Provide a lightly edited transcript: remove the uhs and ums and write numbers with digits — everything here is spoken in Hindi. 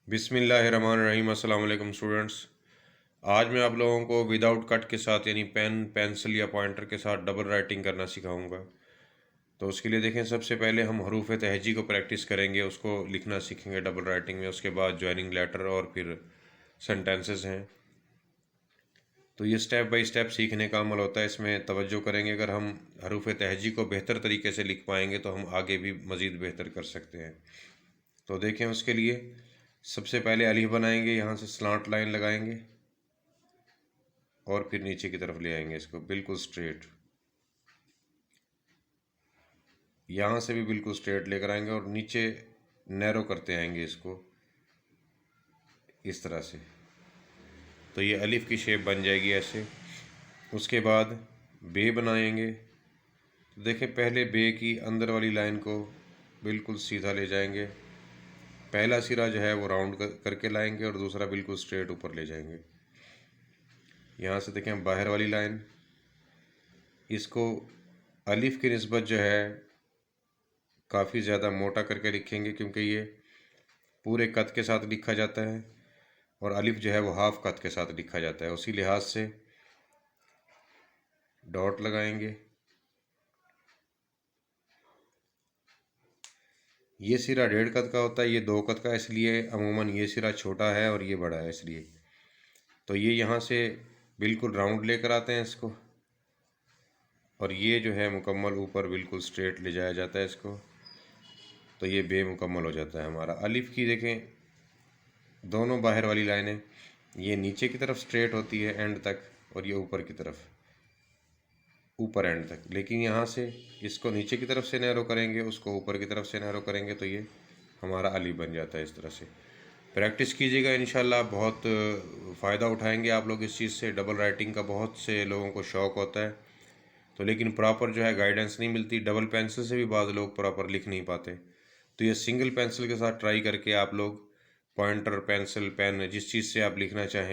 बिस्मिल्लाहिर्रहमानिर्रहीम। अस्सलाम वालेकुम स्टूडेंट्स। आज मैं आप लोगों को विदाउट कट के साथ यानी पेन पेंसिल या पॉइंटर के साथ डबल राइटिंग करना सिखाऊंगा। तो उसके लिए देखें, सबसे पहले हम हरूफ तहजी को प्रैक्टिस करेंगे, उसको लिखना सीखेंगे डबल राइटिंग में। उसके बाद ज्वाइनिंग लेटर और फिर सेंटेंसेस हैं। तो ये स्टेप बाय स्टेप सीखने का अमल होता है, इसमें तवज्जो करेंगे। अगर हम हरूफ तहजी को बेहतर तरीके से लिख पाएंगे तो हम आगे भी मज़ीद बेहतर कर सकते हैं। तो देखें, उसके लिए सबसे पहले अलीफ बनाएंगे, यहाँ से स्लांट लाइन लगाएंगे और फिर नीचे की तरफ ले आएंगे इसको बिल्कुल स्ट्रेट। यहाँ से भी बिल्कुल स्ट्रेट लेकर आएंगे और नीचे नैरो करते आएंगे इसको इस तरह से। तो ये अलिफ की शेप बन जाएगी ऐसे। उसके बाद बे बनाएंगे। तो देखें, पहले बे की अंदर वाली लाइन को बिल्कुल सीधा ले जाएंगे। पहला सिरा जो है वो राउंड करके लाएंगे और दूसरा बिल्कुल स्ट्रेट ऊपर ले जाएंगे। यहाँ से देखें बाहर वाली लाइन, इसको अलिफ की निस्बत जो है काफ़ी ज़्यादा मोटा करके लिखेंगे, क्योंकि ये पूरे कद के साथ लिखा जाता है और अलिफ जो है वो हाफ कद के साथ लिखा जाता है। उसी लिहाज से डॉट लगाएंगे। ये सिरा 1.5 कद का होता है, ये 2 कद का, इसलिए अमूमन ये सिरा छोटा है और ये बड़ा है इसलिए। तो ये यहाँ से बिल्कुल राउंड लेकर आते हैं इसको और ये जो है मुकम्मल ऊपर बिल्कुल स्ट्रेट ले जाया जाता है इसको। तो ये बे मुकम्मल हो जाता है हमारा। अलिफ की देखें दोनों बाहर वाली लाइनें, ये नीचे की तरफ स्ट्रेट होती है एंड तक और ये ऊपर की तरफ ऊपर एंड तक। लेकिन यहाँ से इसको नीचे की तरफ से नैरो करेंगे, उसको ऊपर की तरफ से नैरो करेंगे, तो ये हमारा अलिफ बन जाता है इस तरह से। प्रैक्टिस कीजिएगा, इंशाल्लाह बहुत फ़ायदा उठाएंगे आप लोग इस चीज़ से। डबल राइटिंग का बहुत से लोगों को शौक़ होता है, तो लेकिन प्रॉपर जो है गाइडेंस नहीं मिलती। डबल पेंसिल से भी बाज़ लोग प्रॉपर लिख नहीं पाते। तो ये सिंगल पेंसिल के साथ ट्राई करके आप लोग पॉइंटर, पेंसिल, पेन, जिस चीज़ से आप लिखना चाहें